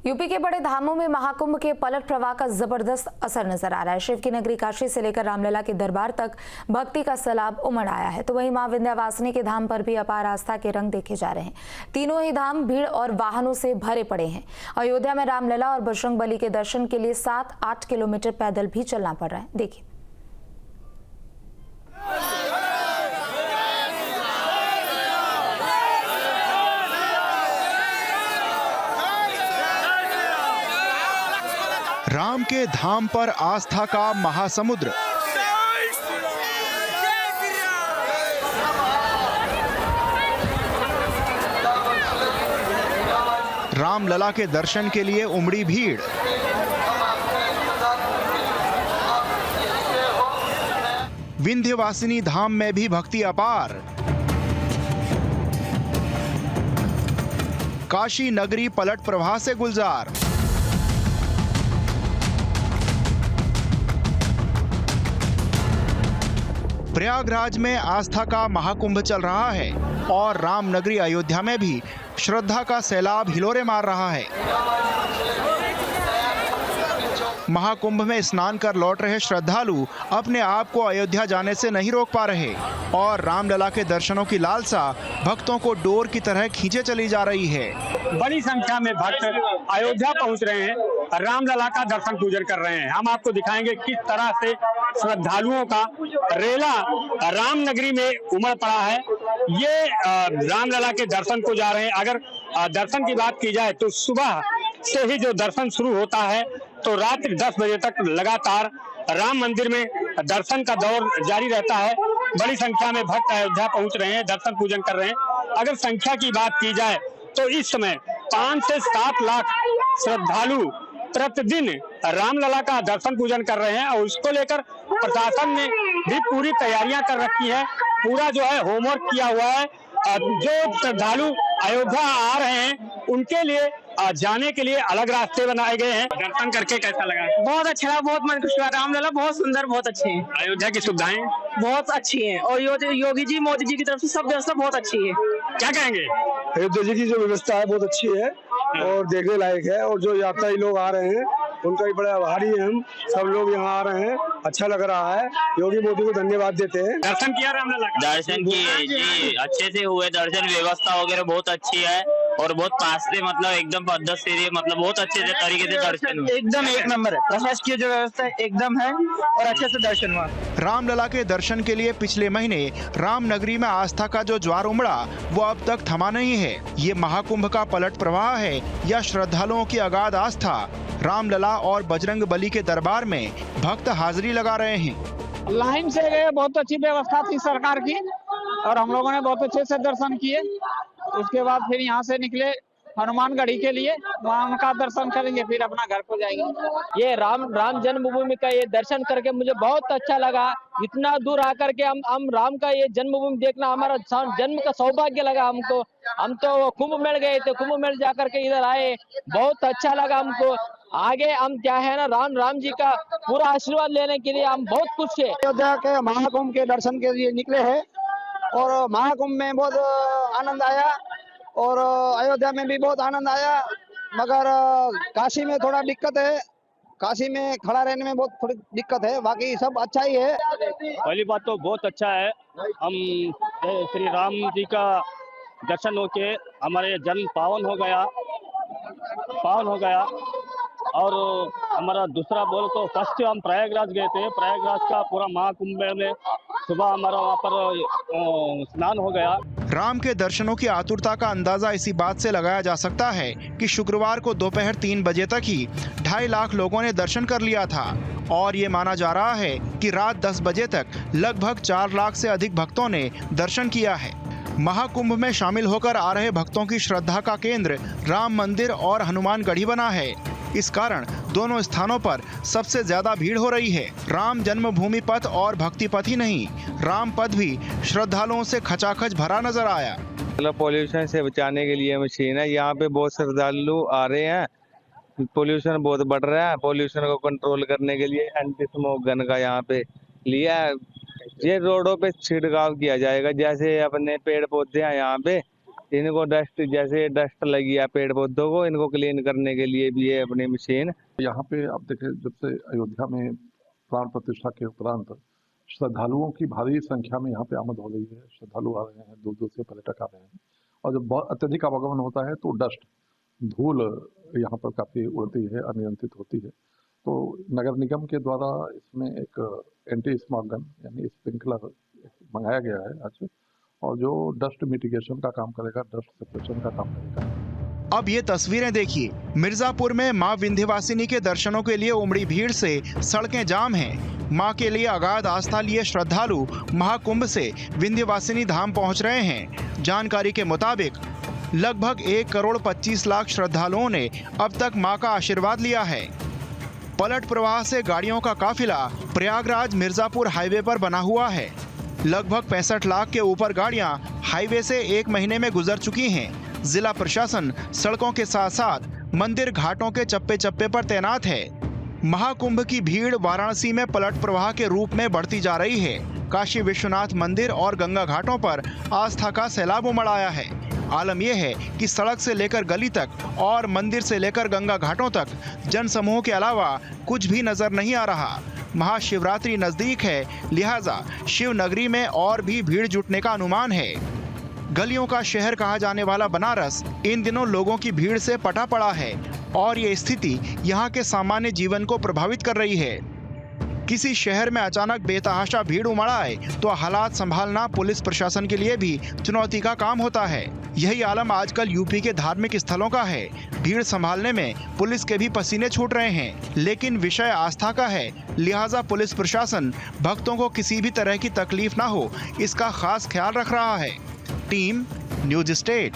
UP के बड़े धामों में महाकुंभ के पलट प्रवाह का जबरदस्त असर नजर आ रहा है। शिव की नगरी काशी से लेकर रामलला के दरबार तक भक्ति का सैलाब उमड़ आया है, तो वहीं मां विंध्यवासिनी के धाम पर भी अपार आस्था के रंग देखे जा रहे हैं। तीनों ही धाम भीड़ और वाहनों से भरे पड़े हैं। अयोध्या में रामलला और बजरंगबली के दर्शन के लिए 7-8 किलोमीटर पैदल भी चलना पड़ रहा है। देखिए। राम के धाम पर आस्था का महासमुद्र। रामलला के दर्शन के लिए उमड़ी भीड़। विंध्यवासिनी धाम में भी भक्ति अपार। काशी नगरी पलट प्रवाह से गुलजार। प्रयागराज में आस्था का महाकुंभ चल रहा है और रामनगरी अयोध्या में भी श्रद्धा का सैलाब हिलोरे मार रहा है। महाकुंभ में स्नान कर लौट रहे श्रद्धालु अपने आप को अयोध्या जाने से नहीं रोक पा रहे और रामलला के दर्शनों की लालसा भक्तों को डोर की तरह खींचे चली जा रही है। बड़ी संख्या में भक्त अयोध्या पहुंच रहे हैं, रामलला का दर्शन पूजन कर रहे हैं। हम आपको दिखाएंगे किस तरह से श्रद्धालुओं का रेला रामनगरी में उमड़ पड़ा है। ये रामलला के दर्शन को जा रहे हैं। अगर दर्शन की बात की जाए तो सुबह से ही जो दर्शन शुरू होता है तो रात्रि 10 बजे तक लगातार राम मंदिर में दर्शन का दौर जारी रहता है। बड़ी संख्या में भक्त अयोध्या पहुंच रहे हैं, दर्शन पूजन कर रहे हैं। अगर संख्या की बात की जाए तो इस समय 5 से 7 लाख श्रद्धालु प्रतिदिन रामलला का दर्शन पूजन कर रहे हैं और उसको लेकर प्रशासन ने भी पूरी तैयारियां कर रखी है। पूरा जो है होमवर्क किया हुआ है। जो श्रद्धालु अयोध्या आ रहे हैं उनके लिए जाने के लिए अलग रास्ते बनाए गए हैं। दर्शन करके कैसा लगा? बहुत अच्छा लगा, बहुत मन खुश हुआ। रामलला बहुत सुंदर, बहुत अच्छे हैं। अयोध्या की सुविधाएं बहुत अच्छी हैं और योगी जी, मोदी जी की तरफ से सब व्यवस्था बहुत अच्छी है। क्या कहेंगे? अयोध्या जी की जो व्यवस्था है बहुत अच्छी है और देखने लायक है। और जो यात्री लोग आ रहे हैं उनका भी बड़ा आभारी है। हम सब लोग यहाँ आ रहे हैं, अच्छा लग रहा है। योगी मोदी को धन्यवाद देते हैं। दर्शन किया रामलला का? दर्शन किए जी, अच्छे से हुए दर्शन। व्यवस्था वगैरह बहुत अच्छी है और बहुत पास से मतलब एकदम पद्धत से मतलब बहुत अच्छे से तरीके से दर्शन हुए। एकदम एक नंबर है। प्रशासकीय जो व्यवस्था एकदम है और अच्छे से दर्शन हुआ। रामलला के दर्शन के लिए पिछले महीने रामनगरी में आस्था का जो ज्वार उमड़ा वो अब तक थमा नहीं है। ये महाकुंभ का पलट प्रवाह है या श्रद्धालुओं की अगाध आस्था? रामलला और बजरंगबली के दरबार में भक्त हाजिरी लगा रहे हैं। लाइन से गए, बहुत अच्छी व्यवस्था थी सरकार की और हम लोगों ने बहुत अच्छे से दर्शन किए। उसके बाद फिर यहाँ से निकले हनुमानगढ़ी के लिए, वहाँ उनका दर्शन करेंगे, फिर अपना घर को जाएंगे। ये राम जन्मभूमि का ये दर्शन करके मुझे बहुत अच्छा लगा। इतना दूर आकर के हम राम का ये जन्मभूमि देखना हमारा जन्म का सौभाग्य लगा हमको। हम तो कुंभ मेल गए थे, कुंभ मेल जाकर के इधर आए, बहुत अच्छा लगा हमको। आगे हम क्या है ना, राम जी का पूरा आशीर्वाद लेने के लिए हम बहुत खुश है। अयोध्या के महाकुंभ के दर्शन के लिए निकले हैं और महाकुंभ में बहुत आनंद आया और अयोध्या में भी बहुत आनंद आया। मगर काशी में थोड़ा दिक्कत है, काशी में खड़ा रहने में बहुत थोड़ी दिक्कत है, बाकी सब अच्छा ही है। पहली बात तो बहुत अच्छा है। हम श्री राम जी का दर्शन होके हमारे जन्म पावन हो गया। और हमारा दूसरा बोल तो फर्स्ट हम प्रयागराज गए थे। प्रयागराज का पूरा महाकुंभ में सुबह हमारा वहाँ पर स्नान हो गया। राम के दर्शनों की आतुरता का अंदाजा इसी बात से लगाया जा सकता है कि शुक्रवार को दोपहर 3 बजे तक ही 2.5 लाख लोगों ने दर्शन कर लिया था और ये माना जा रहा है कि रात 10 बजे तक लगभग 4 लाख से अधिक भक्तों ने दर्शन किया है। महाकुंभ में शामिल होकर आ रहे भक्तों की श्रद्धा का केंद्र राम मंदिर और हनुमानगढ़ी बना है। इस कारण दोनों स्थानों पर सबसे ज्यादा भीड़ हो रही है। राम जन्मभूमि पथ और भक्ति पथ ही नहीं, राम पथ भी श्रद्धालुओं से खचाखच भरा नजर आया। मतलब पोल्यूशन से बचाने के लिए मशीन है। यहाँ पे बहुत श्रद्धालु आ रहे हैं। पोल्यूशन बहुत बढ़ रहा है। पोल्यूशन को कंट्रोल करने के लिए एंटी स्मोक गन का यहाँ पे लिया है। ये रोडों पे छिड़काव किया जाएगा। जैसे अपने पेड़ पौधे हैं यहाँ पे, इनको डस्ट, जैसे डस्ट लगी है पेड़ पौधों को, इनको क्लीन करने के लिए भी है अपनी मशीन। यहाँ पे आप देखें, जब से अयोध्या में प्राण प्रतिष्ठा के उपरांत श्रद्धालुओं की भारी संख्या में यहाँ पे आमद हो रही है। श्रद्धालु आ रहे हैं, दूर दूर से पर्यटक आ रहे हैं, और जब बहुत अत्यधिक आवागमन होता है तो डस्ट, धूल यहाँ पर काफ़ी उड़ती है, अनियंत्रित होती है। तो नगर निगम के द्वारा इसमें एक एंटी स्मॉग गन यानी स्प्रिंकलर मंगाया गया है आज, और जो डस्ट मिटिगेशन का काम करेगा, डस्ट सेपरेशन का काम करेगा। अब ये तस्वीरें देखिए, मिर्जापुर में मां विंध्यवासिनी के दर्शनों के लिए उमड़ी भीड़ से सड़कें जाम हैं। मां के लिए अगाध आस्था लिए श्रद्धालु महाकुंभ से विंध्यवासिनी धाम पहुंच रहे हैं। जानकारी के मुताबिक लगभग 1,25 लाख श्रद्धालुओं ने अब तक मां का आशीर्वाद लिया है। पलट प्रवाह से गाड़ियों का काफिला प्रयागराज मिर्जापुर हाईवे पर बना हुआ है। लगभग 65 लाख के ऊपर गाड़ियां हाईवे से 1 महीने में गुजर चुकी हैं। जिला प्रशासन सड़कों के साथ साथ मंदिर घाटों के चप्पे चप्पे पर तैनात है। महाकुंभ की भीड़ वाराणसी में पलट प्रवाह के रूप में बढ़ती जा रही है। काशी विश्वनाथ मंदिर और गंगा घाटों पर आस्था का सैलाब उमड़ आया है। आलम यह है कि सड़क से लेकर गली तक और मंदिर से लेकर गंगा घाटों तक जनसमूह के अलावा कुछ भी नजर नहीं आ रहा। महाशिवरात्रि नजदीक है, लिहाजा शिव नगरी में और भी भीड़ जुटने का अनुमान है। गलियों का शहर कहा जाने वाला बनारस इन दिनों लोगों की भीड़ से पटा पड़ा है और ये स्थिति यहाँ के सामान्य जीवन को प्रभावित कर रही है। किसी शहर में अचानक बेतहाशा भीड़ उमड़ आए तो हालात संभालना पुलिस प्रशासन के लिए भी चुनौती का काम होता है। यही आलम आजकल यूपी के धार्मिक स्थलों का है। भीड़ संभालने में पुलिस के भी पसीने छूट रहे हैं, लेकिन विषय आस्था का है, लिहाजा पुलिस प्रशासन भक्तों को किसी भी तरह की तकलीफ ना हो, इसका खास ख्याल रख रहा है। Team news state.